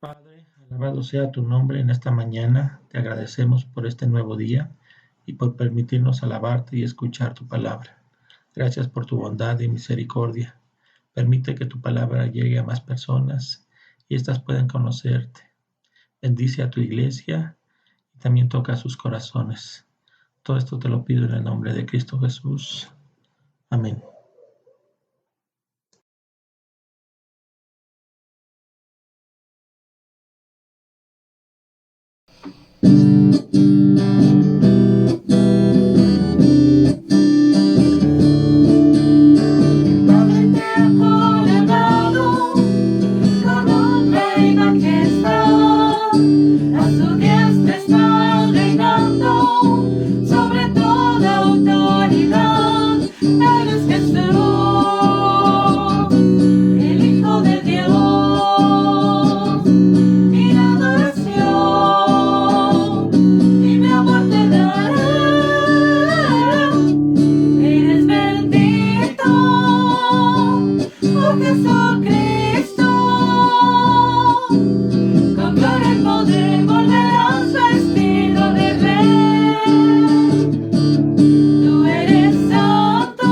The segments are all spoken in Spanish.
Padre, alabado sea tu nombre en esta mañana. Te agradecemos por este nuevo día y por permitirnos alabarte y escuchar tu palabra. Gracias por tu bondad y misericordia. Permite que tu palabra llegue a más personas y éstas puedan conocerte. Bendice a tu iglesia y también toca sus corazones. Todo esto te lo pido en el nombre de Cristo Jesús. Amén. Padre te ha coronado con honra y majestad, a su diestra está reinando sobre toda autoridad. Eres Jesús, el Hijo de Dios, mi adoración y mi amor te daré. Eres bendito, oh Jesucristo, con gloria y poder volverás vestido de rey. Tú eres santo,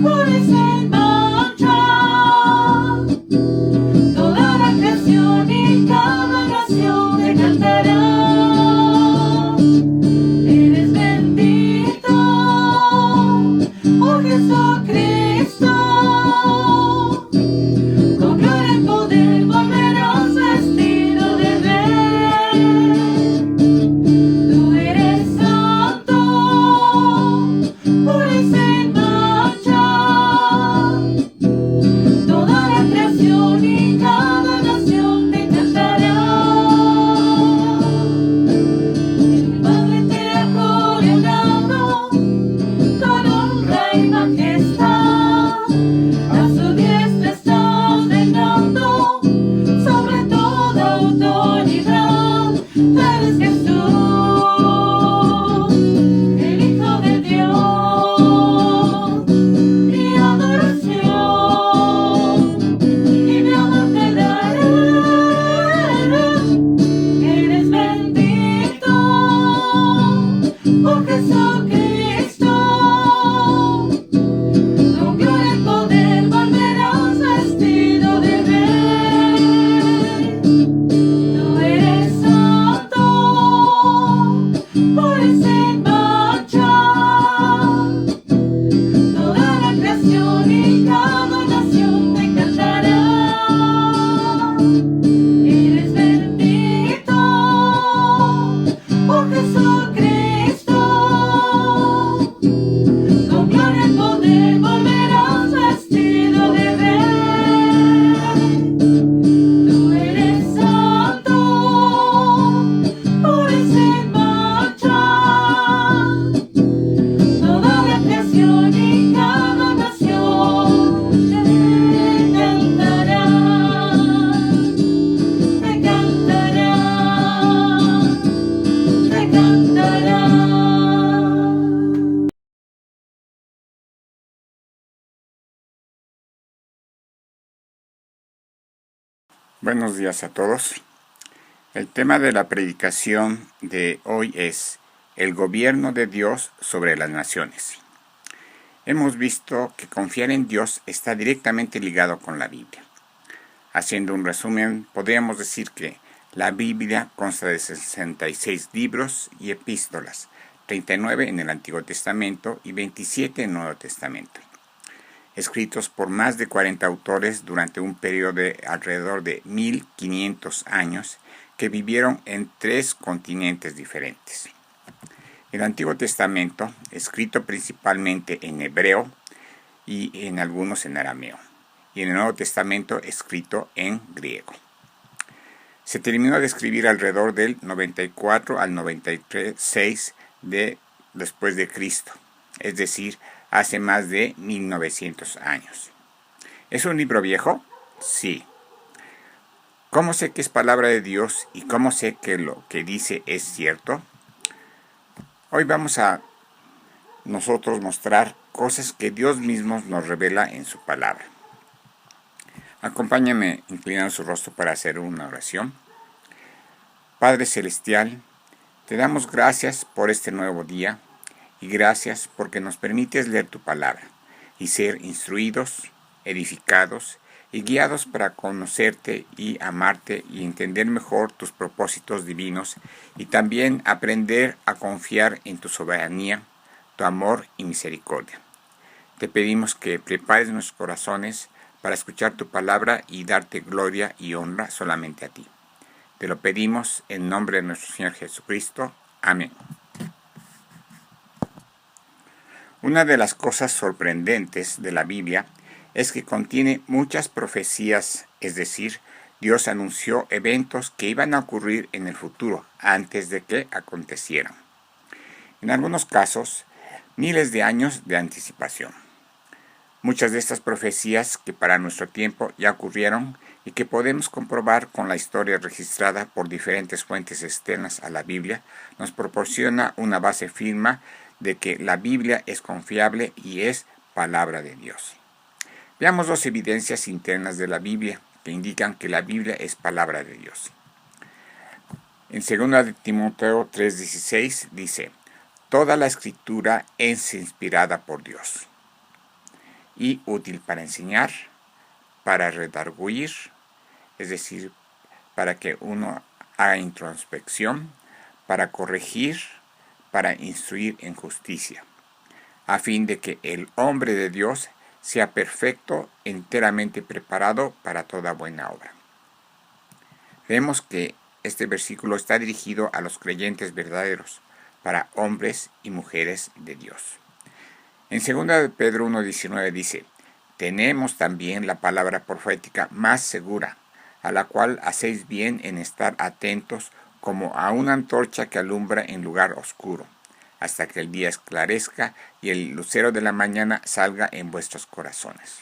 puro y sin mancha. Toda la creación y cada nación te cantará. Eres bendito, oh Jesucristo, con gloria y poder volverás vestido de rey. Tú eres santo, puro y sin mancha. Toda la creación y cada nación te cantará. El Padre te ha coronado con honra y majestad, a su diestra estás reinando sobre toda autoridad. Eres Jesús, el Hijo de Dios, mi adoración y mi amor te daré. Eres bendito, oh Jesucristo, con gloria y poder volverás vestido de rey. Tú eres santo, puro y sin mancha. Toda la creación y cada nación te cantará. Eres bendito, oh Jesucristo, con gloria y poder volverás vestido de rey. Tú eres santo, puro y sin mancha. Toda la creación y cada nación te cantará, te cantará, te cantará. Buenos días a todos. El tema de la predicación de hoy es el gobierno de Dios sobre las naciones. Hemos visto que confiar en Dios está directamente ligado con la Biblia. Haciendo un resumen, podríamos decir que la Biblia consta de 66 libros y epístolas, 39 en el Antiguo Testamento y 27 en el Nuevo Testamento, escritos por más de 40 autores durante un periodo de alrededor de 1500 años que vivieron en 3 continentes diferentes. El Antiguo Testamento, escrito principalmente en hebreo y en algunos en arameo, y en el Nuevo Testamento, escrito en griego. Se terminó de escribir alrededor del 94 al 96 después de Cristo, es decir, hace más de 1900 años. ¿Es un libro viejo? Sí. ¿Cómo sé que es palabra de Dios y cómo sé que lo que dice es cierto? Hoy vamos a nosotros mostrar cosas que Dios mismo nos revela en su palabra. Acompáñame inclinando su rostro para hacer una oración. Padre Celestial, te damos gracias por este nuevo día y gracias porque nos permites leer tu palabra y ser instruidos, edificados y guiados para conocerte y amarte y entender mejor tus propósitos divinos y también aprender a confiar en tu soberanía, tu amor y misericordia. Te pedimos que prepares nuestros corazones para escuchar tu palabra y darte gloria y honra solamente a ti. Te lo pedimos en nombre de nuestro Señor Jesucristo. Amén. Una de las cosas sorprendentes de la Biblia es que contiene muchas profecías, es decir, Dios anunció eventos que iban a ocurrir en el futuro antes de que acontecieran. En algunos casos, miles de años de anticipación. Muchas de estas profecías que para nuestro tiempo ya ocurrieron y que podemos comprobar con la historia registrada por diferentes fuentes externas a la Biblia, nos proporciona una base firme de que la Biblia es confiable y es palabra de Dios. Veamos dos evidencias internas de la Biblia que indican que la Biblia es palabra de Dios. En 2 de Timoteo 3:16 dice: toda la escritura es inspirada por Dios y útil para enseñar, para redarguir, es decir, para que uno haga introspección, para corregir, para instruir en justicia, a fin de que el hombre de Dios sea perfecto, enteramente preparado para toda buena obra. Vemos que este versículo está dirigido a los creyentes verdaderos, para hombres y mujeres de Dios. En 2 de Pedro 1:19 dice: tenemos también la palabra profética más segura, a la cual hacéis bien en estar atentos como a una antorcha que alumbra en lugar oscuro, hasta que el día esclarezca y el lucero de la mañana salga en vuestros corazones.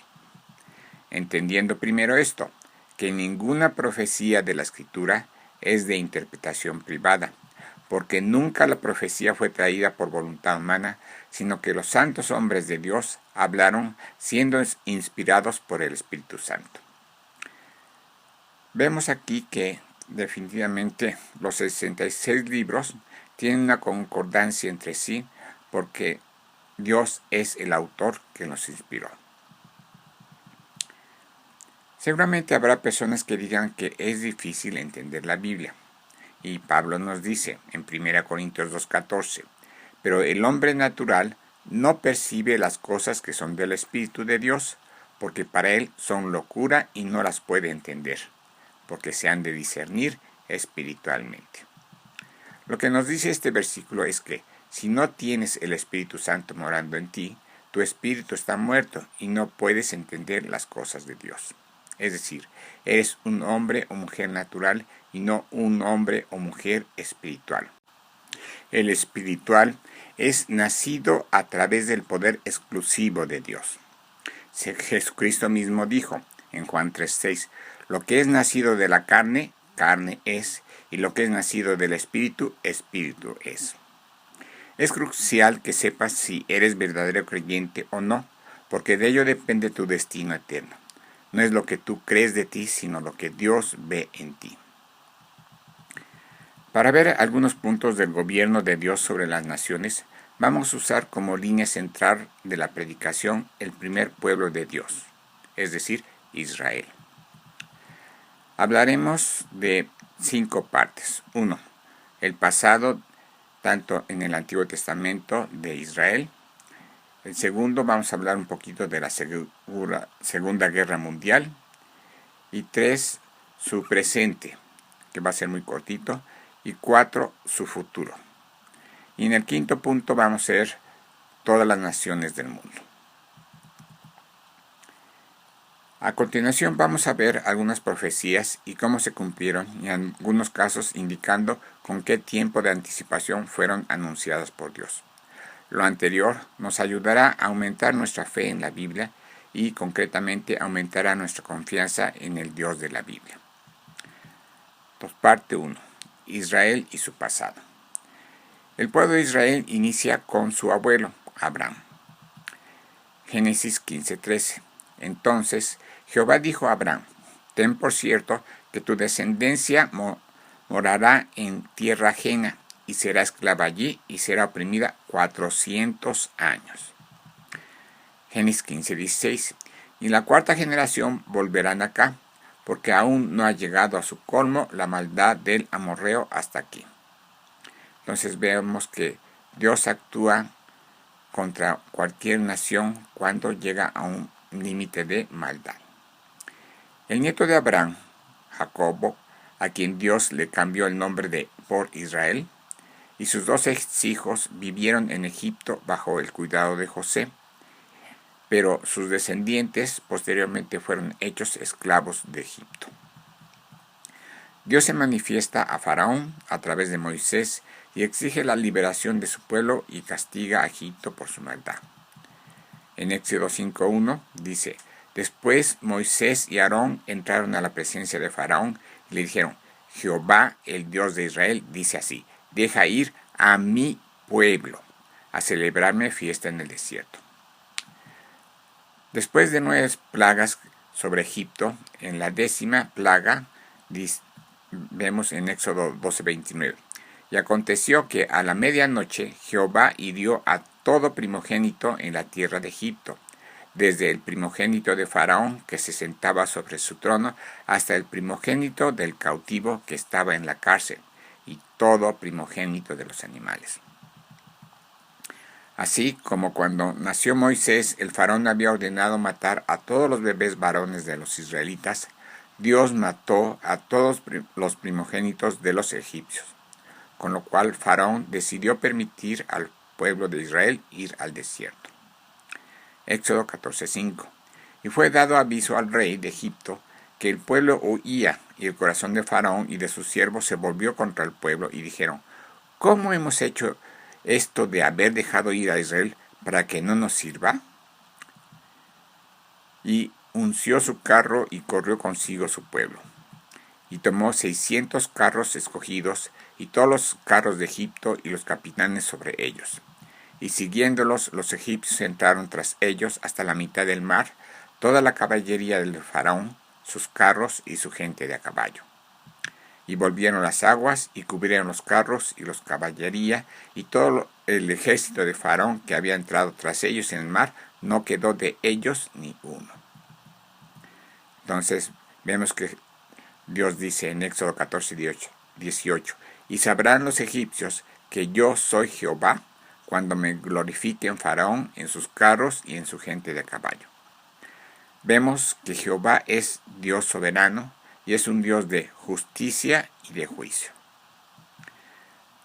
Entendiendo primero esto, que ninguna profecía de la Escritura es de interpretación privada, porque nunca la profecía fue traída por voluntad humana, sino que los santos hombres de Dios hablaron siendo inspirados por el Espíritu Santo. Vemos aquí que definitivamente los 66 libros tienen una concordancia entre sí, porque Dios es el autor que los inspiró. Seguramente habrá personas que digan que es difícil entender la Biblia. Y Pablo nos dice en 1 Corintios 2:14, pero el hombre natural no percibe las cosas que son del Espíritu de Dios, porque para él son locura y no las puede entender, porque se han de discernir espiritualmente. Lo que nos dice este versículo es que si no tienes el Espíritu Santo morando en ti, tu espíritu está muerto y no puedes entender las cosas de Dios. Es decir, eres un hombre o mujer natural y no un hombre o mujer espiritual. El espiritual es nacido a través del poder exclusivo de Dios. Jesucristo mismo dijo en Juan 3:6, lo que es nacido de la carne, carne es, y lo que es nacido del espíritu, espíritu es. Es crucial que sepas si eres verdadero creyente o no, porque de ello depende tu destino eterno. No es lo que tú crees de ti, sino lo que Dios ve en ti. Para ver algunos puntos del gobierno de Dios sobre las naciones, vamos a usar como línea central de la predicación el primer pueblo de Dios, es decir, Israel. Hablaremos de 5 partes. 1. El pasado, tanto en el Antiguo Testamento de Israel. El segundo, vamos a hablar un poquito de la Segunda Guerra Mundial. Y 3, su presente, que va a ser muy cortito. Y 4, su futuro. Y en el quinto punto vamos a ver todas las naciones del mundo. A continuación vamos a ver algunas profecías y cómo se cumplieron, y en algunos casos indicando con qué tiempo de anticipación fueron anunciadas por Dios. Lo anterior nos ayudará a aumentar nuestra fe en la Biblia y concretamente aumentará nuestra confianza en el Dios de la Biblia. Entonces, parte 1. Israel y su pasado. El pueblo de Israel inicia con su abuelo, Abraham. Génesis 15:13. Entonces Jehová dijo a Abraham: ten por cierto que tu descendencia morará en tierra ajena, y será esclava allí, y será oprimida 400 años. Génesis 15:16. Y en la cuarta generación volverán acá, porque aún no ha llegado a su colmo la maldad del amorreo hasta aquí. Entonces vemos que Dios actúa contra cualquier nación cuando llega a un límite de maldad. El nieto de Abraham, Jacobo, a quien Dios le cambió el nombre por Israel, y sus 12 hijos vivieron en Egipto bajo el cuidado de José, pero sus descendientes posteriormente fueron hechos esclavos de Egipto. Dios se manifiesta a Faraón a través de Moisés y exige la liberación de su pueblo y castiga a Egipto por su maldad. En Éxodo 5:1 dice: después Moisés y Aarón entraron a la presencia de Faraón y le dijeron: Jehová, el Dios de Israel, dice así: deja ir a mi pueblo a celebrarme fiesta en el desierto. Después de 9 plagas sobre Egipto, en la 10ª plaga, vemos en Éxodo 12:29. Y aconteció que a la medianoche Jehová hirió a todo primogénito en la tierra de Egipto, desde el primogénito de Faraón que se sentaba sobre su trono, hasta el primogénito del cautivo que estaba en la cárcel, y todo primogénito de los animales. Así como cuando nació Moisés, el faraón había ordenado matar a todos los bebés varones de los israelitas, Dios mató a todos los primogénitos de los egipcios, con lo cual Faraón decidió permitir al pueblo de Israel ir al desierto. Éxodo 14:5. Y fue dado aviso al rey de Egipto que el pueblo huía, y el corazón de Faraón y de sus siervos se volvió contra el pueblo, y dijeron: ¿cómo hemos hecho esto de haber dejado ir a Israel para que no nos sirva? Y unció su carro y corrió consigo su pueblo. Y tomó 600 carros escogidos, y todos los carros de Egipto y los capitanes sobre ellos. Y siguiéndolos, los egipcios entraron tras ellos hasta la mitad del mar, toda la caballería del faraón, sus carros y su gente de a caballo. Y volvieron las aguas, y cubrieron los carros y los caballería, y todo el ejército de Faraón que había entrado tras ellos en el mar, no quedó de ellos ni uno. Entonces vemos que Dios dice en Éxodo 14:18, y sabrán los egipcios que yo soy Jehová, cuando me glorifiquen Faraón en sus carros y en su gente de a caballo. Vemos que Jehová es Dios soberano, y es un Dios de justicia y de juicio.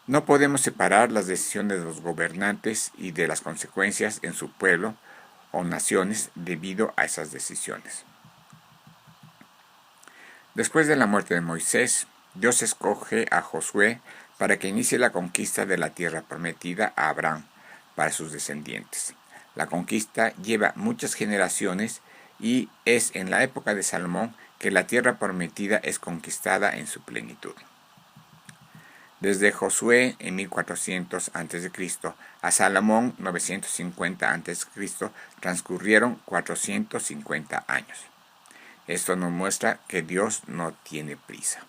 No podemos separar las decisiones de los gobernantes y de las consecuencias en su pueblo o naciones debido a esas decisiones. Después de la muerte de Moisés, Dios escoge a Josué para que inicie la conquista de la tierra prometida a Abraham para sus descendientes. La conquista lleva muchas generaciones y es en la época de Salomón que la tierra prometida es conquistada en su plenitud. Desde Josué en 1400 a.C. a Salomón 950 a.C. transcurrieron 450 años. Esto nos muestra que Dios no tiene prisa.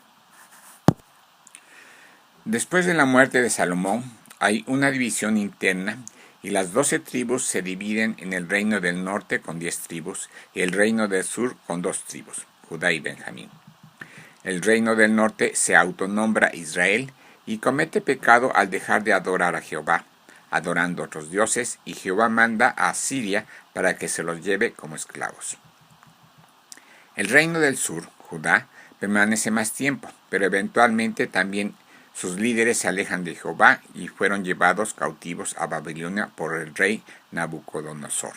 Después de la muerte de Salomón, hay una división interna y las 12 tribus se dividen en el reino del norte con 10 tribus y el reino del sur con 2 tribus, Judá y Benjamín. El reino del norte se autonombra Israel y comete pecado al dejar de adorar a Jehová, adorando otros dioses, y Jehová manda a Asiria para que se los lleve como esclavos. El reino del sur, Judá, permanece más tiempo, pero eventualmente también sus líderes se alejan de Jehová y fueron llevados cautivos a Babilonia por el rey Nabucodonosor.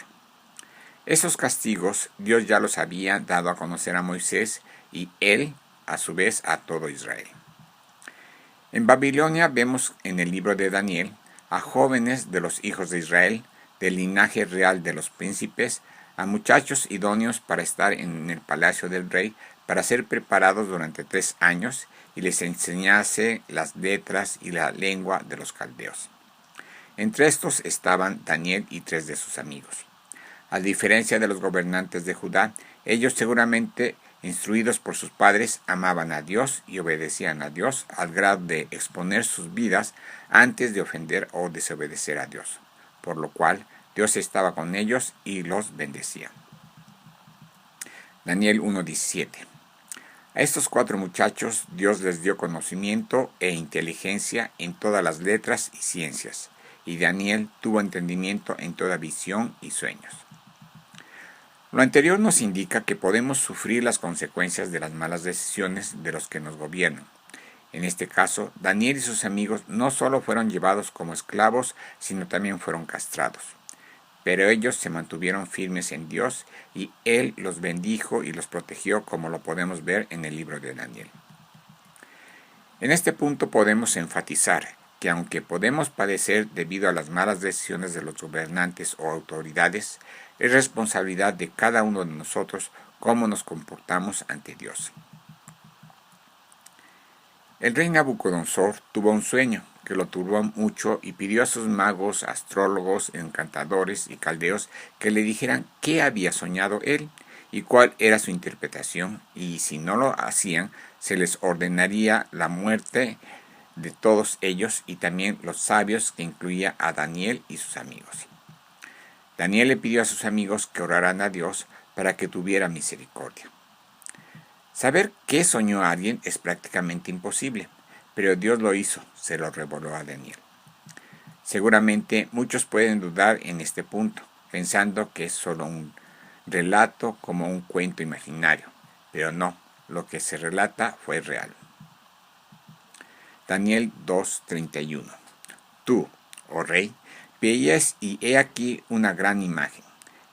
Esos castigos Dios ya los había dado a conocer a Moisés y él, a su vez, a todo Israel. En Babilonia vemos en el libro de Daniel a jóvenes de los hijos de Israel, del linaje real de los príncipes, a muchachos idóneos para estar en el palacio del rey, para ser preparados durante 3 años y les enseñase las letras y la lengua de los caldeos. Entre estos estaban Daniel y 3 de sus amigos. A diferencia de los gobernantes de Judá, Ellos seguramente, instruidos por sus padres, amaban a Dios y obedecían a Dios al grado de exponer sus vidas antes de ofender o desobedecer a Dios, por lo cual Dios estaba con ellos y los bendecía. Daniel 1:17. A estos 4 muchachos Dios les dio conocimiento e inteligencia en todas las letras y ciencias, y Daniel tuvo entendimiento en toda visión y sueños. Lo anterior nos indica que podemos sufrir las consecuencias de las malas decisiones de los que nos gobiernan. En este caso, Daniel y sus amigos no solo fueron llevados como esclavos, sino también fueron castrados. Pero ellos se mantuvieron firmes en Dios y Él los bendijo y los protegió, como lo podemos ver en el libro de Daniel. En este punto podemos enfatizar que aunque podemos padecer debido a las malas decisiones de los gobernantes o autoridades, es responsabilidad de cada uno de nosotros cómo nos comportamos ante Dios. El rey Nabucodonosor tuvo un sueño que lo turbó mucho y pidió a sus magos, astrólogos, encantadores y caldeos que le dijeran qué había soñado él y cuál era su interpretación, y si no lo hacían, se les ordenaría la muerte de todos ellos y también los sabios, que incluía a Daniel y sus amigos. Daniel le pidió a sus amigos que oraran a Dios para que tuviera misericordia. Saber qué soñó alguien es prácticamente imposible, pero Dios lo hizo, se lo reveló a Daniel. Seguramente muchos pueden dudar en este punto, pensando que es solo un relato como un cuento imaginario, pero no, lo que se relata fue real. Daniel 2:31. Tú, oh rey, veías y he aquí una gran imagen.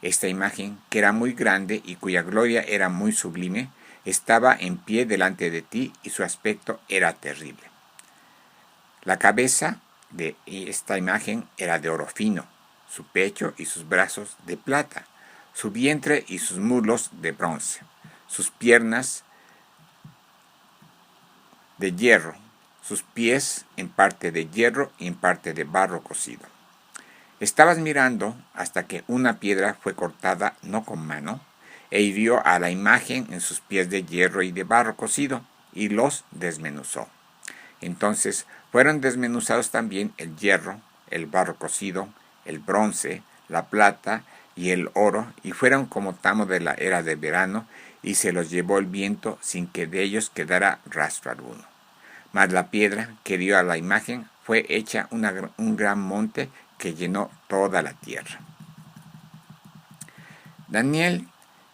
Esta imagen, que era muy grande y cuya gloria era muy sublime, estaba en pie delante de ti y su aspecto era terrible. La cabeza de esta imagen era de oro fino, su pecho y sus brazos de plata, su vientre y sus muslos de bronce, sus piernas de hierro, sus pies en parte de hierro y en parte de barro cocido. Estabas mirando hasta que una piedra fue cortada no con mano, e hirió a la imagen en sus pies de hierro y de barro cocido, y los desmenuzó. Entonces fueron desmenuzados también el hierro, el barro cocido, el bronce, la plata y el oro, y fueron como tamo de la era de verano, y se los llevó el viento sin que de ellos quedara rastro alguno. Mas la piedra que dio a la imagen fue hecha un gran monte que llenó toda la tierra. Daniel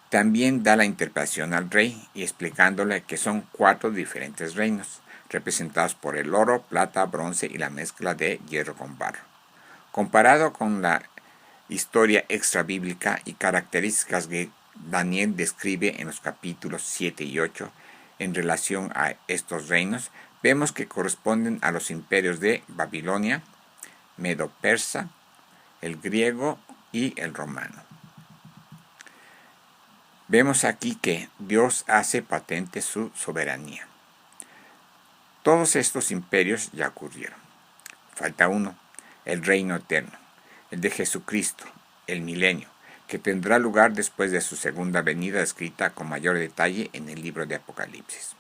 también da la interpretación al rey y explicándole que son 4 diferentes reinos, representados por el oro, plata, bronce y la mezcla de hierro con barro. Comparado con la historia extrabíblica y características que Daniel describe en los capítulos 7 y 8 en relación a estos reinos, vemos que corresponden a los imperios de Babilonia, Medo-Persa, el griego y el romano. Vemos aquí que Dios hace patente su soberanía. Todos estos imperios ya ocurrieron. Falta uno, el reino eterno, el de Jesucristo, el milenio, que tendrá lugar después de su segunda venida, descrita con mayor detalle en el libro de Apocalipsis.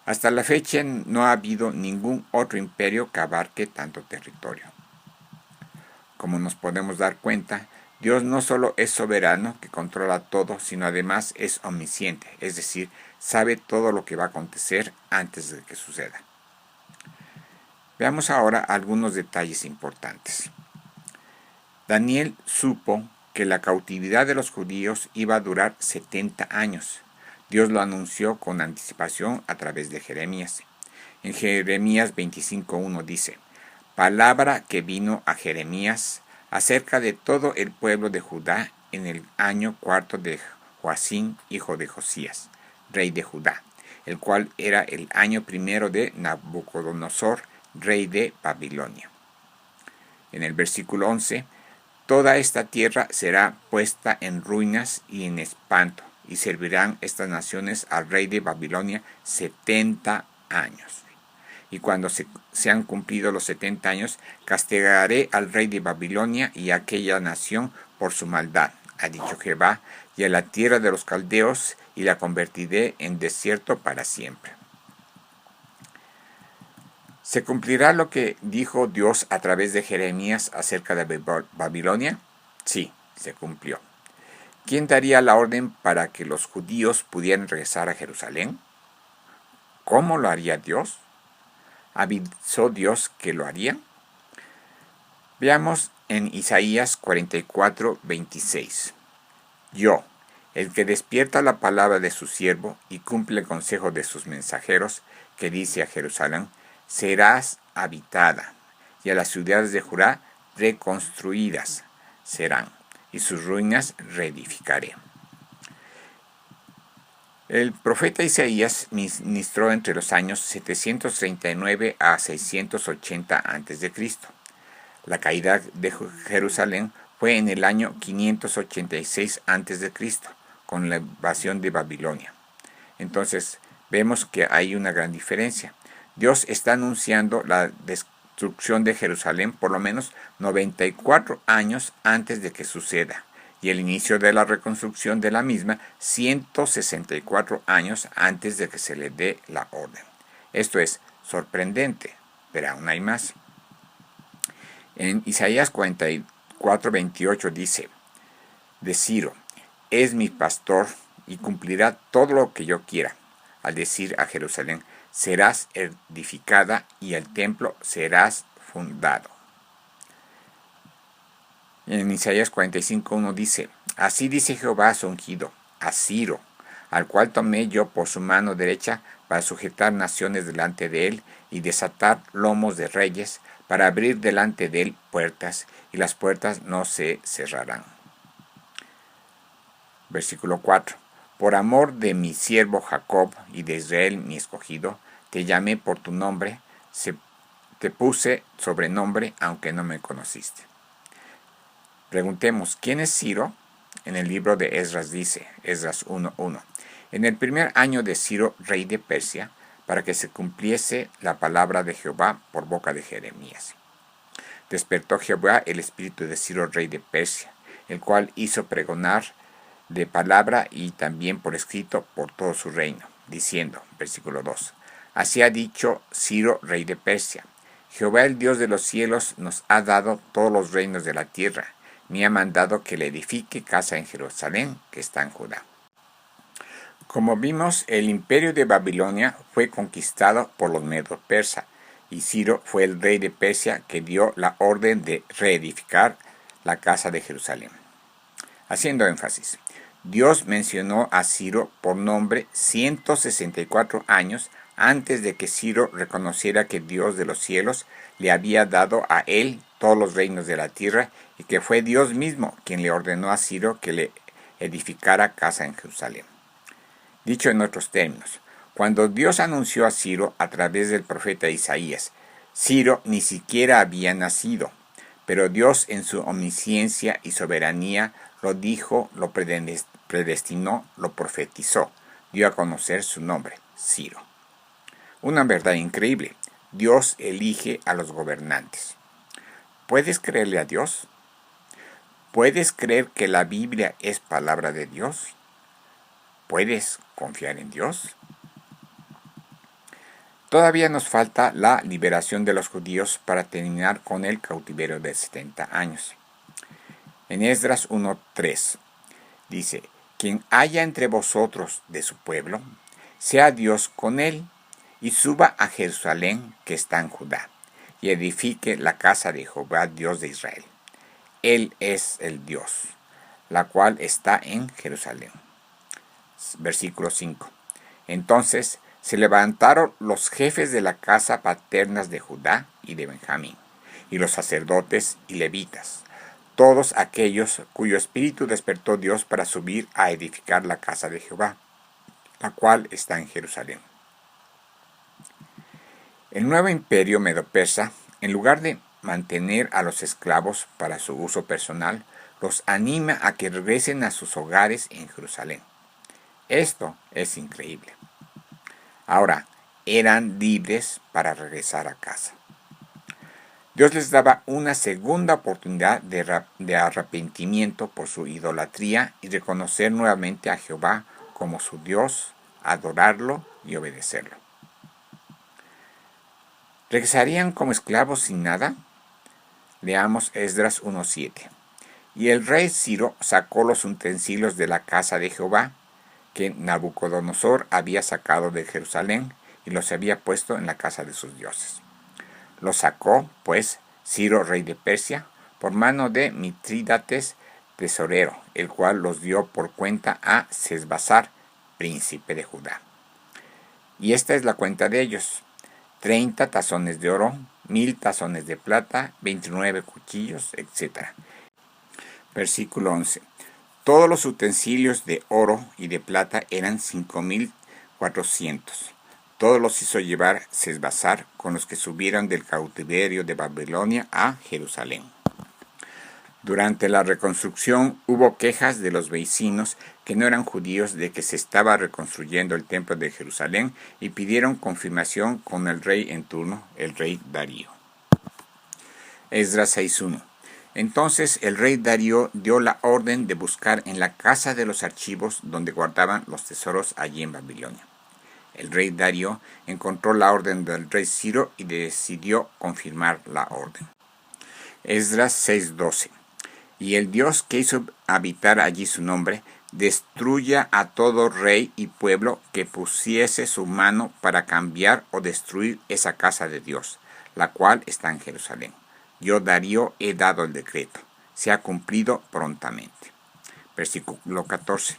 Hasta la fecha no ha habido ningún otro imperio que abarque tanto territorio. Como nos podemos dar cuenta, Dios no solo es soberano, que controla todo, sino además es omnisciente, es decir, sabe todo lo que va a acontecer antes de que suceda. Veamos ahora algunos detalles importantes. Daniel supo que la cautividad de los judíos iba a durar 70 años. Dios lo anunció con anticipación a través de Jeremías. En Jeremías 25:1 dice: palabra que vino a Jeremías acerca de todo el pueblo de Judá en el año 4 de Joacim, hijo de Josías, rey de Judá, el cual era el año 1 de Nabucodonosor, rey de Babilonia. En el versículo 11, toda esta tierra será puesta en ruinas y en espanto, y servirán estas naciones al rey de Babilonia 70 años. Y cuando se han cumplido los 70 años, castigaré al rey de Babilonia y a aquella nación por su maldad, ha dicho Jehová, y a la tierra de los caldeos, y la convertiré en desierto para siempre. ¿Se cumplirá lo que dijo Dios a través de Jeremías acerca de Babilonia? Sí, se cumplió. ¿Quién daría la orden para que los judíos pudieran regresar a Jerusalén? ¿Cómo lo haría Dios? ¿Avisó Dios que lo haría? Veamos en Isaías 44:26. Yo, el que despierta la palabra de su siervo y cumple el consejo de sus mensajeros, que dice a Jerusalén, serás habitada, y a las ciudades de Judá reconstruidas serán, y sus ruinas reedificaré. El profeta Isaías ministró entre los años 739 a 680 a.C. La caída de Jerusalén fue en el año 586 a.C., con la invasión de Babilonia. Entonces, vemos que hay una gran diferencia. Dios está anunciando la destrucción de Jerusalén por lo menos 94 años antes de que suceda, y el inicio de la reconstrucción de la misma 164 años antes de que se le dé la orden. Esto es sorprendente, pero aún hay más. En Isaías 44:28 dice, de Ciro, es mi pastor y cumplirá todo lo que yo quiera. Al decir a Jerusalén, serás edificada y el templo serás fundado. En Isaías 45:1 dice, así dice Jehová a su ungido, a Ciro, al cual tomé yo por su mano derecha para sujetar naciones delante de él y desatar lomos de reyes, para abrir delante de él puertas, y las puertas no se cerrarán. Versículo 4. Por amor de mi siervo Jacob y de Israel mi escogido, te llamé por tu nombre, te puse sobrenombre, aunque no me conociste. Preguntemos, ¿quién es Ciro? En el libro de Esdras dice, Esdras 1:1. En el primer año de Ciro, rey de Persia, para que se cumpliese la palabra de Jehová por boca de Jeremías. Despertó Jehová el espíritu de Ciro, rey de Persia, el cual hizo pregonar de palabra y también por escrito por todo su reino, diciendo, versículo 2, así ha dicho Ciro, rey de Persia, Jehová el Dios de los cielos nos ha dado todos los reinos de la tierra, me ha mandado que le edifique casa en Jerusalén, que está en Judá. Como vimos, el imperio de Babilonia fue conquistado por los medos persas, y Ciro fue el rey de Persia que dio la orden de reedificar la casa de Jerusalén. Haciendo énfasis, Dios mencionó a Ciro por nombre 164 años antes de que Ciro reconociera que Dios de los cielos le había dado a él todos los reinos de la tierra y que fue Dios mismo quien le ordenó a Ciro que le edificara casa en Jerusalén. Dicho en otros términos, cuando Dios anunció a Ciro a través del profeta Isaías, Ciro ni siquiera había nacido, pero Dios en su omnisciencia y soberanía lo dijo, lo predestinó, lo profetizó, dio a conocer su nombre, Ciro. Una verdad increíble, Dios elige a los gobernantes. ¿Puedes creerle a Dios? ¿Puedes creer que la Biblia es palabra de Dios? ¿Puedes confiar en Dios? Todavía nos falta la liberación de los judíos para terminar con el cautiverio de 70 años. En Esdras 1:3 dice, quien haya entre vosotros de su pueblo, sea Dios con él, y suba a Jerusalén que está en Judá, y edifique la casa de Jehová Dios de Israel. Él es el Dios, la cual está en Jerusalén. Versículo 5. Entonces se levantaron los jefes de la casa paternas de Judá y de Benjamín, y los sacerdotes y levitas, todos aquellos cuyo espíritu despertó Dios para subir a edificar la casa de Jehová, la cual está en Jerusalén. El nuevo imperio medo-persa, en lugar de mantener a los esclavos para su uso personal, los anima a que regresen a sus hogares en Jerusalén. Esto es increíble. Ahora, eran libres para regresar a casa. Dios les daba una segunda oportunidad de arrepentimiento por su idolatría y reconocer nuevamente a Jehová como su Dios, adorarlo y obedecerlo. ¿Regresarían como esclavos sin nada? Leamos Esdras 1:7. Y el rey Ciro sacó los utensilios de la casa de Jehová, que Nabucodonosor había sacado de Jerusalén, y los había puesto en la casa de sus dioses. Los sacó, pues, Ciro, rey de Persia, por mano de Mitrídates, tesorero, el cual los dio por cuenta a Sesbassar, príncipe de Judá. Y esta es la cuenta de ellos: 30 tazones de oro, 1000 tazones de plata, 29 cuchillos, etc. Versículo 11. Todos los utensilios de oro y de plata eran 5400. Todos los hizo llevar Sesbassar, con los que subieron del cautiverio de Babilonia a Jerusalén. Durante la reconstrucción hubo quejas de los vecinos que no eran judíos de que se estaba reconstruyendo el templo de Jerusalén y pidieron confirmación con el rey en turno, el rey Darío. Esdras 6:1. Entonces el rey Darío dio la orden de buscar en la casa de los archivos donde guardaban los tesoros allí en Babilonia. El rey Darío encontró la orden del rey Ciro y decidió confirmar la orden. Esdras 6:12. Y el Dios que hizo habitar allí su nombre, destruya a todo rey y pueblo que pusiese su mano para cambiar o destruir esa casa de Dios, la cual está en Jerusalén. Yo, Darío, he dado el decreto. Se ha cumplido prontamente. Versículo 14.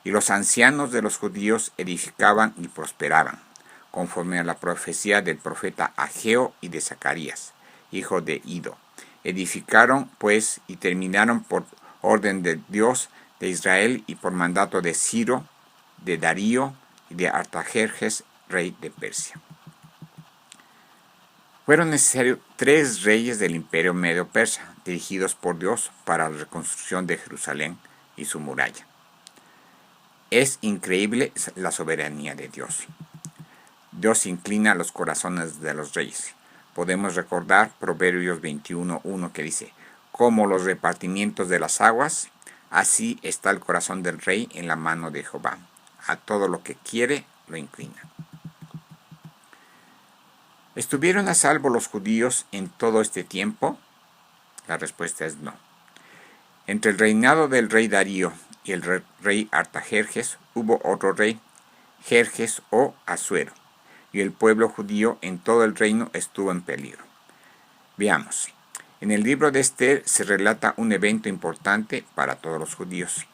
Y los ancianos de los judíos edificaban y prosperaban, conforme a la profecía del profeta Ageo y de Zacarías, hijo de Ido. Edificaron, pues, y terminaron por orden de Dios de Israel y por mandato de Ciro, de Darío y de Artajerjes, rey de Persia. Fueron necesarios 3 reyes del imperio medio-persa, dirigidos por Dios para la reconstrucción de Jerusalén y su muralla. Es increíble la soberanía de Dios. Dios inclina los corazones de los reyes. Podemos recordar Proverbios 21:1 que dice: como los repartimientos de las aguas, así está el corazón del rey en la mano de Jehová. A todo lo que quiere lo inclina. ¿Estuvieron a salvo los judíos en todo este tiempo? La respuesta es no. Entre el reinado del rey Darío y el rey Artajerjes hubo otro rey, Jerjes o Asuero, y el pueblo judío en todo el reino estuvo en peligro. Veamos. En el libro de Esther se relata un evento importante para todos los judíos.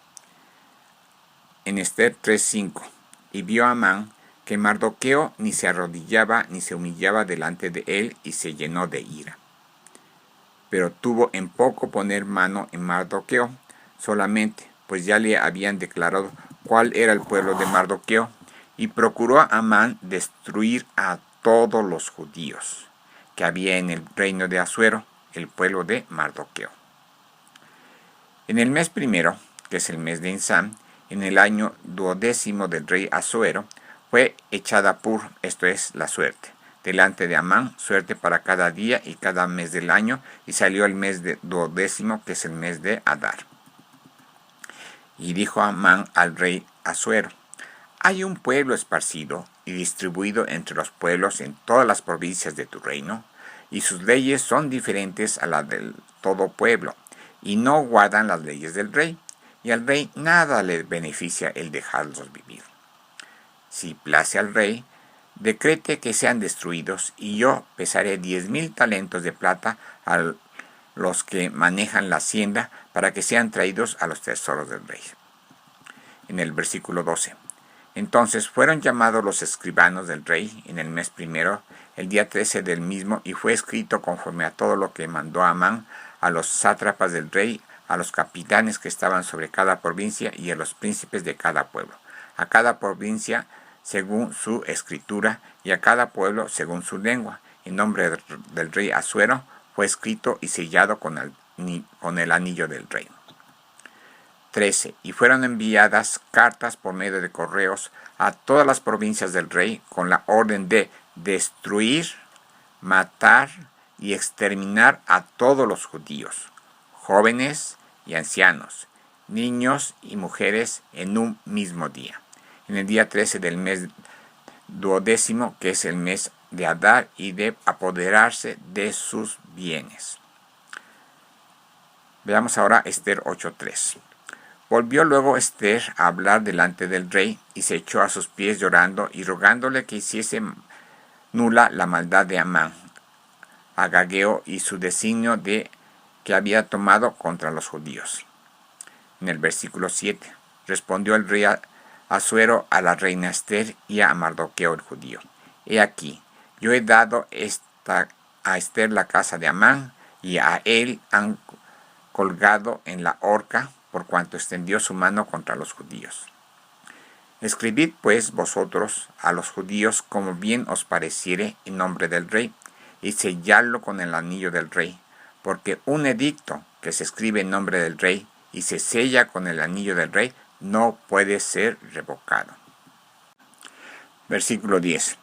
En Esther 3:5, y vio Amán que Mardoqueo ni se arrodillaba ni se humillaba delante de él y se llenó de ira. Pero tuvo en poco poner mano en Mardoqueo, solamente, pues ya le habían declarado cuál era el pueblo de Mardoqueo, y procuró a Amán destruir a todos los judíos que había en el reino de Asuero, el pueblo de Mardoqueo. En el mes primero, que es el mes de Nisan, en el año 12º del rey Asuero, fue echada Pur, esto es, la suerte, delante de Amán, suerte para cada día y cada mes del año, y salió el mes de 12º, que es el mes de Adar. Y dijo Amán al rey Asuero: hay un pueblo esparcido y distribuido entre los pueblos en todas las provincias de tu reino, y sus leyes son diferentes a las del todo pueblo, y no guardan las leyes del rey, y al rey nada le beneficia el dejarlos vivir. Si place al rey, decrete que sean destruidos, y yo pesaré 10,000 talentos de plata a los que manejan la hacienda, para que sean traídos a los tesoros del rey. En el versículo 12. Entonces fueron llamados los escribanos del rey en el mes primero, el día 13 del mismo, y fue escrito conforme a todo lo que mandó Amán, a los sátrapas del rey, a los capitanes que estaban sobre cada provincia y a los príncipes de cada pueblo, a cada provincia según su escritura y a cada pueblo según su lengua. En nombre del rey Asuero fue escrito y sellado con el anillo del rey. 13. Y fueron enviadas cartas por medio de correos a todas las provincias del rey con la orden de destruir, matar y exterminar a todos los judíos, jóvenes y ancianos, niños y mujeres en un mismo día, en el día 13 del mes 12º, que es el mes de Adar, y de apoderarse de sus bienes. Veamos ahora Esther 8:3. Volvió luego Esther a hablar delante del rey y se echó a sus pies llorando y rogándole que hiciese nula la maldad de Amán, Agageo y su designio que había tomado contra los judíos. En el versículo 7, respondió el rey Asuero a la reina Esther y a Mardoqueo el judío: He aquí, yo he dado a Esther la casa de Amán, y a él han colgado en la horca, por cuanto extendió su mano contra los judíos. Escribid pues vosotros a los judíos como bien os pareciere en nombre del rey, y selladlo con el anillo del rey, porque un edicto que se escribe en nombre del rey y se sella con el anillo del rey no puede ser revocado. Versículo 10.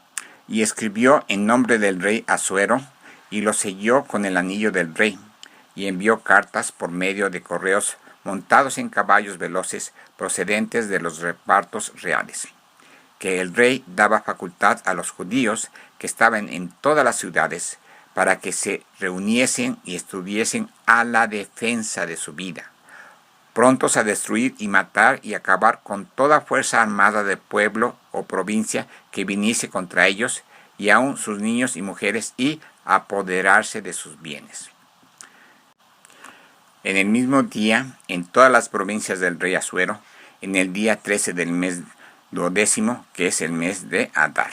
Y escribió en nombre del rey Asuero, y lo selló con el anillo del rey, y envió cartas por medio de correos montados en caballos veloces procedentes de los repartos reales, que el rey daba facultad a los judíos que estaban en todas las ciudades para que se reuniesen y estuviesen a la defensa de su vida, prontos a destruir y matar y acabar con toda fuerza armada de pueblo o provincia que viniese contra ellos, y aun sus niños y mujeres, y apoderarse de sus bienes. En el mismo día, en todas las provincias del rey Asuero, en el día 13 del mes 12º, que es el mes de Adar.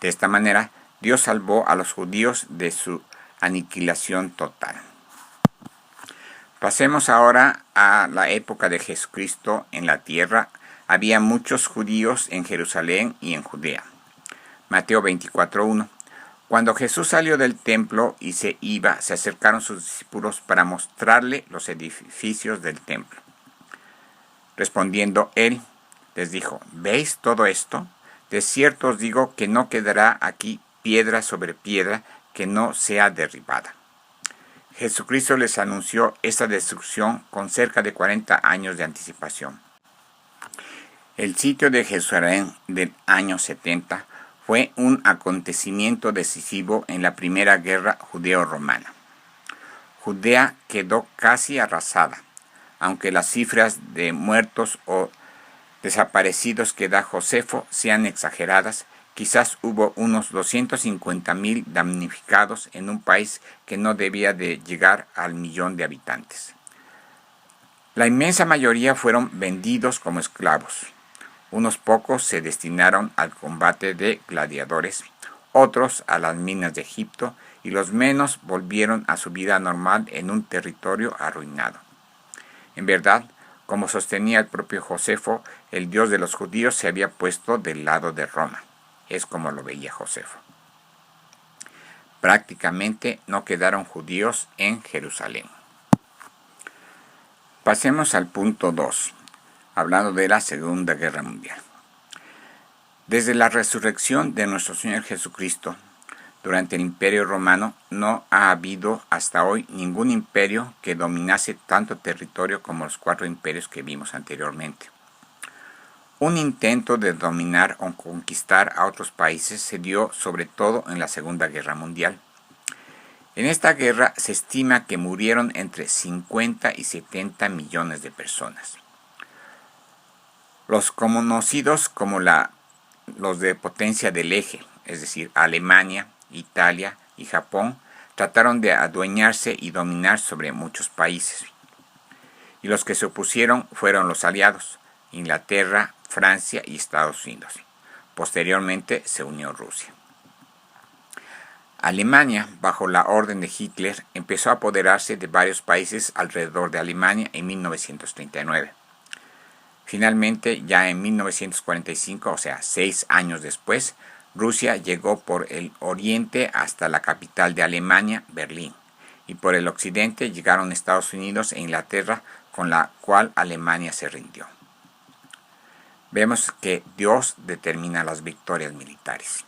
De esta manera, Dios salvó a los judíos de su aniquilación total. Pasemos ahora a la época de Jesucristo en la tierra. Había muchos judíos en Jerusalén y en Judea. Mateo 24:1. Cuando Jesús salió del templo y se iba, se acercaron sus discípulos para mostrarle los edificios del templo. Respondiendo él, les dijo: ¿Veis todo esto? De cierto os digo que no quedará aquí piedra sobre piedra que no sea derribada. Jesucristo les anunció esta destrucción con cerca de 40 años de anticipación. El sitio de Jerusalén del año 70 fue un acontecimiento decisivo en la primera guerra judeo-romana. Judea quedó casi arrasada, aunque las cifras de muertos o desaparecidos que da Josefo sean exageradas. Quizás hubo unos 250,000 damnificados en un país que no debía de llegar al 1,000,000 de habitantes. La inmensa mayoría fueron vendidos como esclavos. Unos pocos se destinaron al combate de gladiadores, otros a las minas de Egipto, y los menos volvieron a su vida normal en un territorio arruinado. En verdad, como sostenía el propio Josefo, el Dios de los judíos se había puesto del lado de Roma. Es como lo veía Josefo. Prácticamente no quedaron judíos en Jerusalén. Pasemos al punto 2, hablando de la Segunda Guerra Mundial. Desde la resurrección de nuestro Señor Jesucristo, durante el Imperio Romano, no ha habido hasta hoy ningún imperio que dominase tanto territorio como los 4 imperios que vimos anteriormente. Un intento de dominar o conquistar a otros países se dio sobre todo en la Segunda Guerra Mundial. En esta guerra se estima que murieron entre 50 y 70 millones de personas. Los conocidos como los de potencia del eje, es decir, Alemania, Italia y Japón, trataron de adueñarse y dominar sobre muchos países. Y los que se opusieron fueron los aliados, Inglaterra, Francia y Estados Unidos. Posteriormente se unió Rusia. Alemania, bajo la orden de Hitler, empezó a apoderarse de varios países alrededor de Alemania en 1939. Finalmente, ya en 1945, o sea, 6 años después, Rusia llegó por el oriente hasta la capital de Alemania, Berlín, y por el occidente llegaron Estados Unidos e Inglaterra, con la cual Alemania se rindió. Vemos que Dios determina las victorias militares.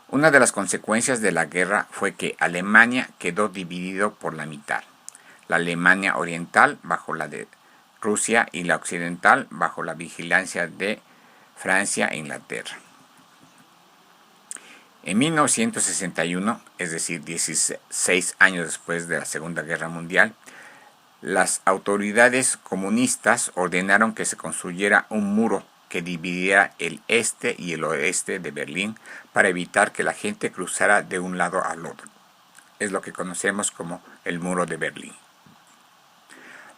Una de las consecuencias de la guerra fue que Alemania quedó dividido por la mitad. La Alemania oriental bajo la de Rusia y la occidental bajo la vigilancia de Francia e Inglaterra. En 1961, es decir, 16 años después de la Segunda Guerra Mundial, las autoridades comunistas ordenaron que se construyera un muro que dividiera el este y el oeste de Berlín para evitar que la gente cruzara de un lado al otro. Es lo que conocemos como el muro de Berlín.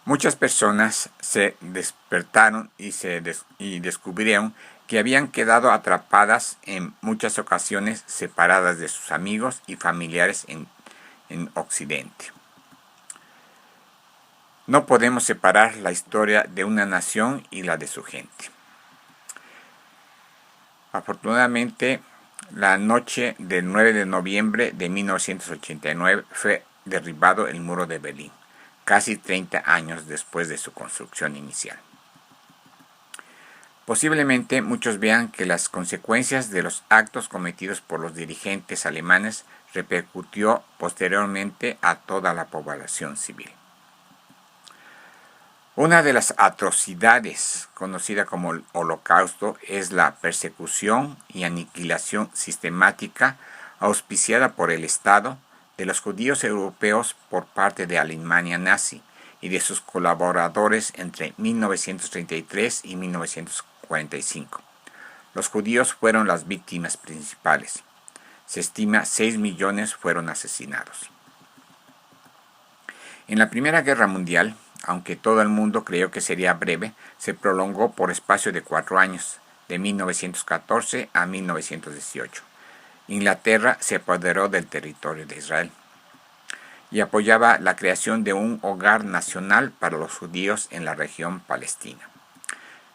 Muchas personas se despertaron y descubrieron que habían quedado atrapadas en muchas ocasiones separadas de sus amigos y familiares en Occidente. No podemos separar la historia de una nación y la de su gente. Afortunadamente, la noche del 9 de noviembre de 1989 fue derribado el muro de Berlín, casi 30 años después de su construcción inicial. Posiblemente muchos vean que las consecuencias de los actos cometidos por los dirigentes alemanes repercutió posteriormente a toda la población civil. Una de las atrocidades conocida como el Holocausto es la persecución y aniquilación sistemática auspiciada por el Estado de los judíos europeos por parte de Alemania nazi y de sus colaboradores entre 1933 y 1945. Los judíos fueron las víctimas principales. Se estima 6 millones fueron asesinados. En la Primera Guerra Mundial, aunque todo el mundo creyó que sería breve, se prolongó por espacio de 4 años, de 1914 a 1918. Inglaterra se apoderó del territorio de Israel y apoyaba la creación de un hogar nacional para los judíos en la región palestina.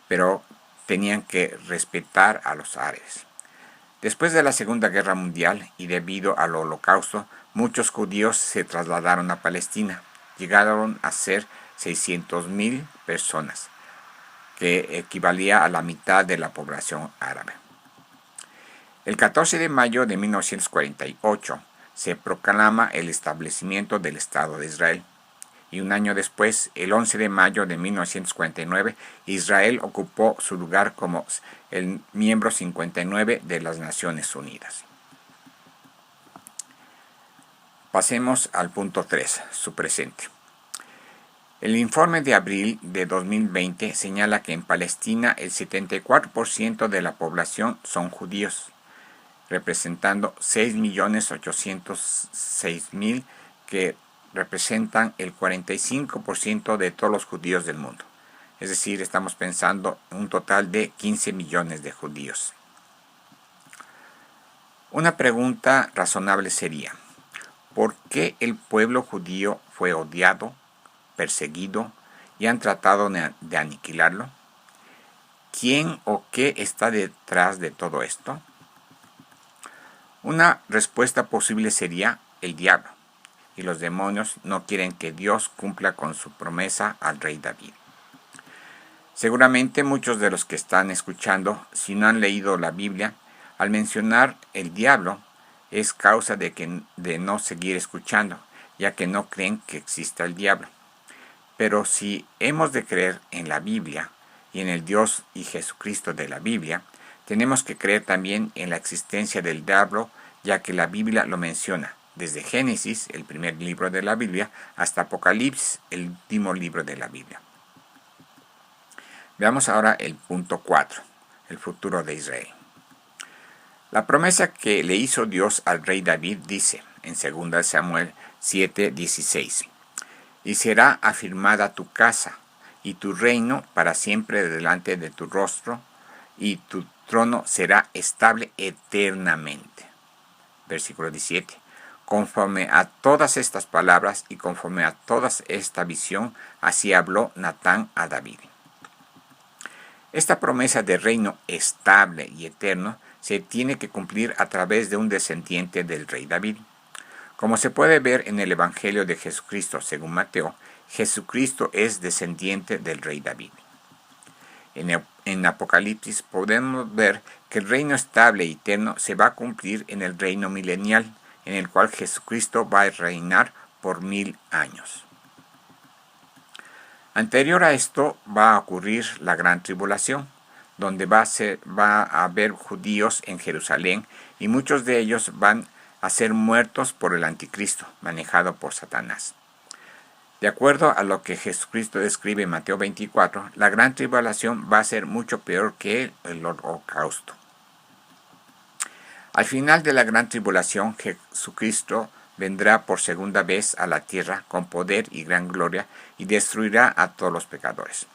Pero tenían que respetar a los árabes. Después de la Segunda Guerra Mundial y debido al Holocausto, muchos judíos se trasladaron a Palestina. Llegaron a ser 600,000 personas, que equivalía a la mitad de la población árabe. El 14 de mayo de 1948 se proclama el establecimiento del Estado de Israel. Y un año después, el 11 de mayo de 1949, Israel ocupó su lugar como el miembro 59 de las Naciones Unidas. Pasemos al punto 3, su presente. El informe de abril de 2020 señala que en Palestina el 74% de la población son judíos, representando 6.806.000 que representan el 45% de todos los judíos del mundo. Es decir, estamos pensando en un total de 15 millones de judíos. Una pregunta razonable sería, ¿por qué el pueblo judío fue odiado, perseguido y han tratado de aniquilarlo? ¿Quién o qué está detrás de todo esto? Una respuesta posible sería el diablo, y los demonios no quieren que Dios cumpla con su promesa al rey David. Seguramente muchos de los que están escuchando, si no han leído la Biblia, al mencionar el diablo, es causa de no seguir escuchando, ya que no creen que exista el diablo. Pero si hemos de creer en la Biblia y en el Dios y Jesucristo de la Biblia, tenemos que creer también en la existencia del diablo, ya que la Biblia lo menciona, desde Génesis, el primer libro de la Biblia, hasta Apocalipsis, el último libro de la Biblia. Veamos ahora el punto 4, el futuro de Israel. La promesa que le hizo Dios al rey David dice, en 2 Samuel 7:16, y será afirmada tu casa y tu reino para siempre delante de tu rostro, y tu trono será estable eternamente. Versículo 17. Conforme a todas estas palabras y conforme a toda esta visión, así habló Natán a David. Esta promesa de reino estable y eterno se tiene que cumplir a través de un descendiente del rey David. Como se puede ver en el Evangelio de Jesucristo según Mateo, Jesucristo es descendiente del rey David. En Apocalipsis podemos ver que el reino estable y eterno se va a cumplir en el reino milenial, en el cual Jesucristo va a reinar por 1000 años. Anterior a esto va a ocurrir la gran tribulación, donde va a haber judíos en Jerusalén y muchos de ellos van a ser muertos por el anticristo, manejado por Satanás. De acuerdo a lo que Jesucristo describe en Mateo 24, la gran tribulación va a ser mucho peor que el holocausto. Al final de la gran tribulación, Jesucristo vendrá por segunda vez a la tierra con poder y gran gloria y destruirá a todos los pecadores.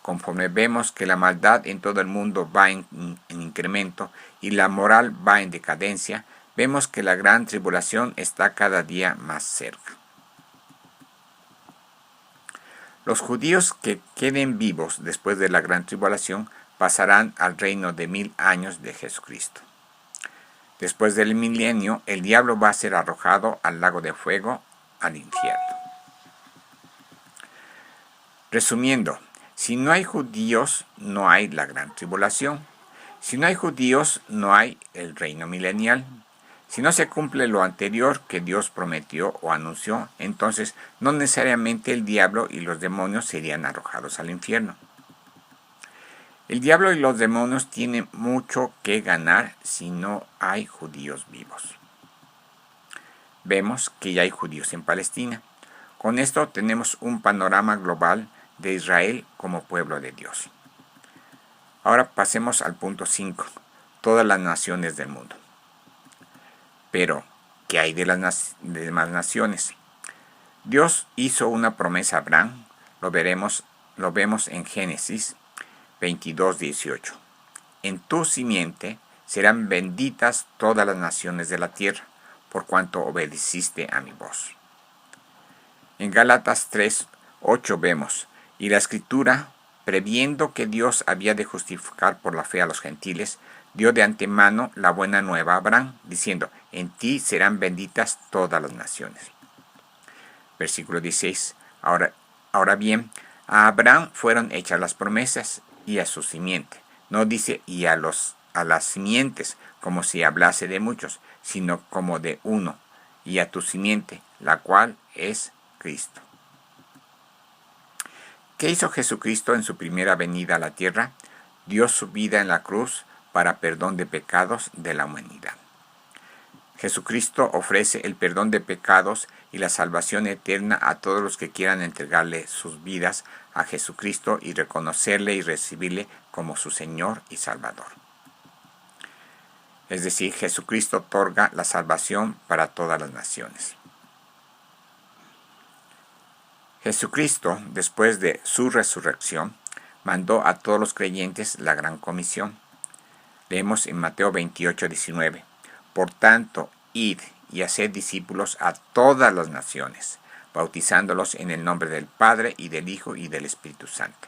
Conforme vemos que la maldad en todo el mundo va en incremento y la moral va en decadencia, vemos que la gran tribulación está cada día más cerca. Los judíos que queden vivos después de la gran tribulación pasarán al reino de 1000 años de Jesucristo. Después del milenio, el diablo va a ser arrojado al lago de fuego, al infierno. Resumiendo, si no hay judíos, no hay la gran tribulación. Si no hay judíos, no hay el reino milenial. Si no se cumple lo anterior que Dios prometió o anunció, entonces no necesariamente el diablo y los demonios serían arrojados al infierno. El diablo y los demonios tienen mucho que ganar si no hay judíos vivos. Vemos que ya hay judíos en Palestina. Con esto tenemos un panorama global de Israel como pueblo de Dios. Ahora pasemos al punto 5, todas las naciones del mundo. Pero, ¿qué hay de las demás naciones? Dios hizo una promesa a Abraham, lo vemos en Génesis 22:18. En tu simiente serán benditas todas las naciones de la tierra, por cuanto obedeciste a mi voz. En Gálatas 3:8 vemos, y la Escritura, previendo que Dios había de justificar por la fe a los gentiles, dio de antemano la buena nueva a Abraham, diciendo, en ti serán benditas todas las naciones. Versículo 16. Ahora bien, a Abraham fueron hechas las promesas, y a su simiente. No dice y a las simientes, como si hablase de muchos, sino como de uno, y a tu simiente, la cual es Cristo. ¿Qué hizo Jesucristo en su primera venida a la tierra? Dio su vida en la cruz para perdón de pecados de la humanidad. Jesucristo ofrece el perdón de pecados y la salvación eterna a todos los que quieran entregarle sus vidas a Jesucristo y reconocerle y recibirle como su Señor y Salvador. Es decir, Jesucristo otorga la salvación para todas las naciones. Jesucristo, después de su resurrección, mandó a todos los creyentes la gran comisión. Leemos en Mateo 28:19. Por tanto, id y haced discípulos a todas las naciones, bautizándolos en el nombre del Padre y del Hijo y del Espíritu Santo,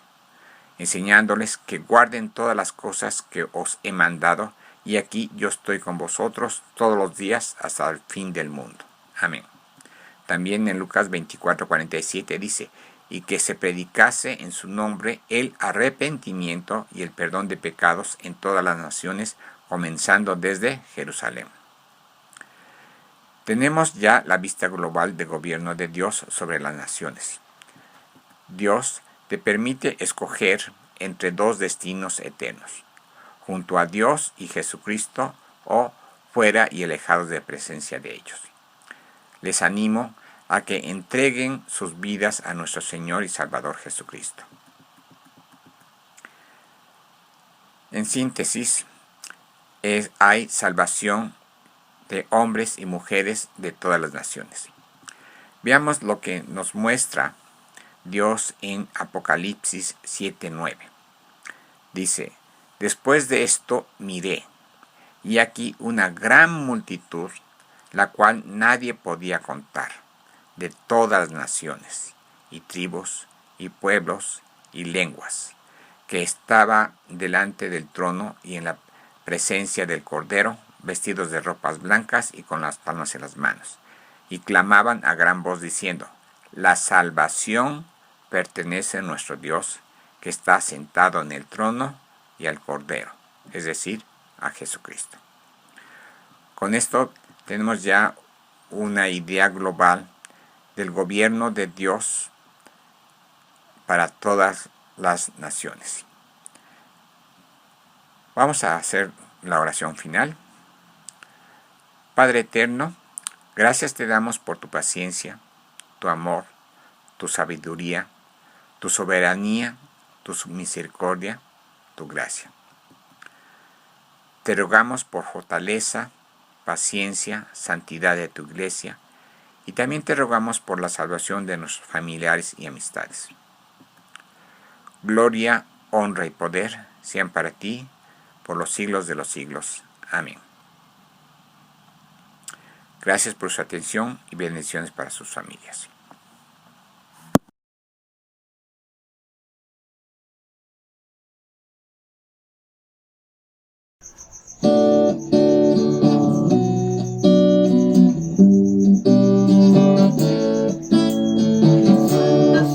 enseñándoles que guarden todas las cosas que os he mandado, y aquí yo estoy con vosotros todos los días hasta el fin del mundo. Amén. También en Lucas 24:47 dice, y que se predicase en su nombre el arrepentimiento y el perdón de pecados en todas las naciones, comenzando desde Jerusalén. Tenemos ya la vista global del gobierno de Dios sobre las naciones. Dios te permite escoger entre dos destinos eternos, junto a Dios y Jesucristo o fuera y alejados de presencia de ellos. Les animo a que entreguen sus vidas a nuestro Señor y Salvador Jesucristo. En síntesis, hay salvación de hombres y mujeres de todas las naciones. Veamos lo que nos muestra Dios en Apocalipsis 7:9. Dice, después de esto miré, y aquí una gran multitud, la cual nadie podía contar, de todas las naciones, y tribus, y pueblos, y lenguas, que estaba delante del trono y en la presencia del Cordero, vestidos de ropas blancas y con las palmas en las manos, y clamaban a gran voz diciendo, la salvación pertenece a nuestro Dios que está sentado en el trono y al Cordero, es decir, a Jesucristo. Con esto tenemos ya una idea global del gobierno de Dios para todas las naciones. Vamos a hacer la oración final. Padre eterno, gracias te damos por tu paciencia, tu amor, tu sabiduría, tu soberanía, tu misericordia, tu gracia. Te rogamos por fortaleza, paciencia, santidad de tu iglesia, y también te rogamos por la salvación de nuestros familiares y amistades. Gloria, honra y poder sean para ti por los siglos de los siglos. Amén. Gracias por su atención y bendiciones para sus familias.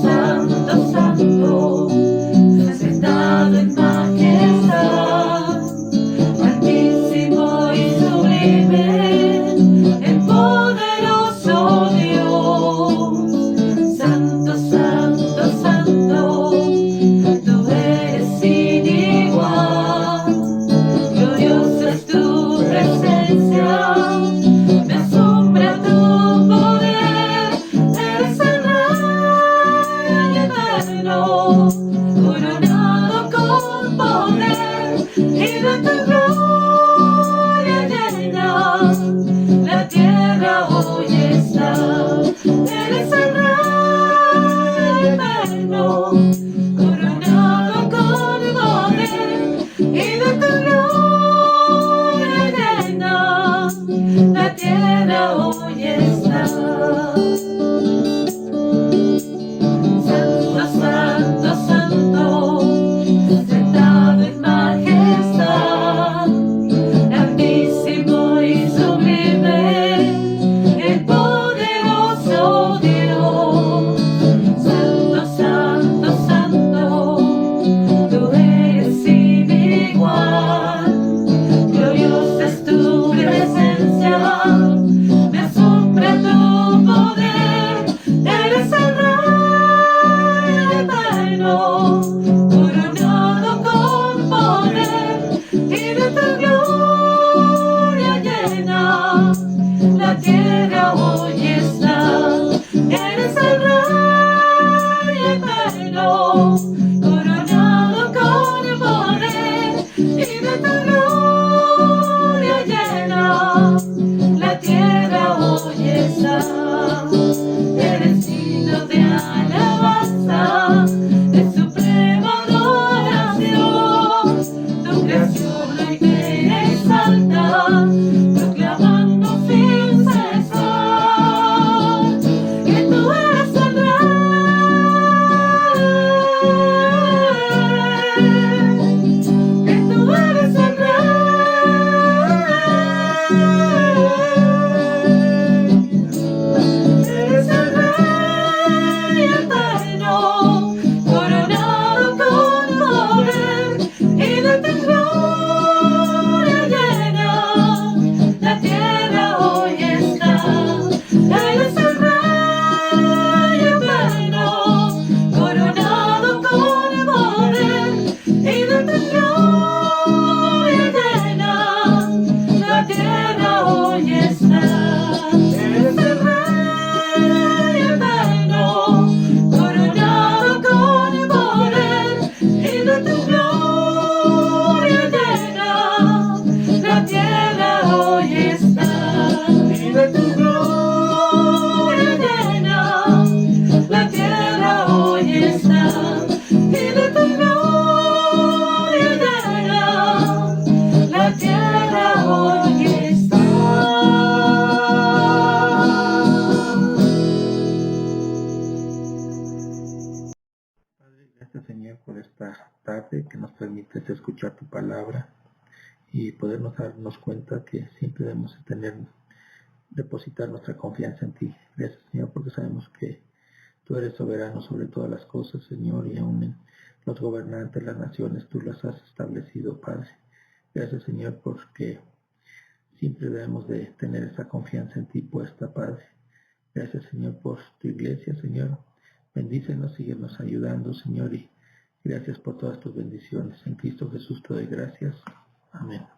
Santo, santo, sentado en majestad, altísimo y sublime, el poderoso Dios. Santo, santo, santo, tú eres sin igual, gloriosa es tu presencia, me asombra tu poder, eres el Rey eterno, coronado con poder, y de tu gloria llena la tierra hoy está. Eres el Rey eterno, coronado con poder, y de tu gloria llena la tierra hoy está. Santo, santo, santo, sentado en majestad, altísimo y sublime, el poderoso Dios. Santo, santo, santo, tú eres sin igual, gloriosa es tu presencia, me asombra tu poder, eres el Rey eterno, coronado con poder, y de tu gloria llena la tierra hoy está. Eres el Rey eterno, coronado con poder, y de tu gloria llena la tierra hoy está. Eres digno de alabanza, de suprema adoración, tu creación hoy te exalta, proclamando sin cesar que tú eres el Rey, que tú eres el Rey. Eres el Rey eterno, coronado con poder, y de tu gloria llena la tierra hoy está. Eres el Rey eterno, coronado con poder, y de tu gloria llena la tierra hoy está. Eres el Rey eterno, coronado con poder, y de tu gloria llena la tierra hoy está. Y de tu gloria llena la tierra hoy está. Y de tu gloria llena la tierra hoy está. Padre, gracias Señor por esta tarde que nos permites escuchar tu palabra y podernos darnos cuenta que siempre debemos depositar nuestra confianza en ti. Gracias Señor porque sabemos que Tú eres soberano sobre todas las cosas, Señor, y aún en los gobernantes, las naciones, tú las has establecido, Padre. Gracias, Señor, porque siempre debemos de tener esa confianza en ti puesta, Padre. Gracias, Señor, por tu iglesia, Señor. Bendícenos, síguenos ayudando, Señor, y gracias por todas tus bendiciones. En Cristo Jesús te doy gracias. Amén.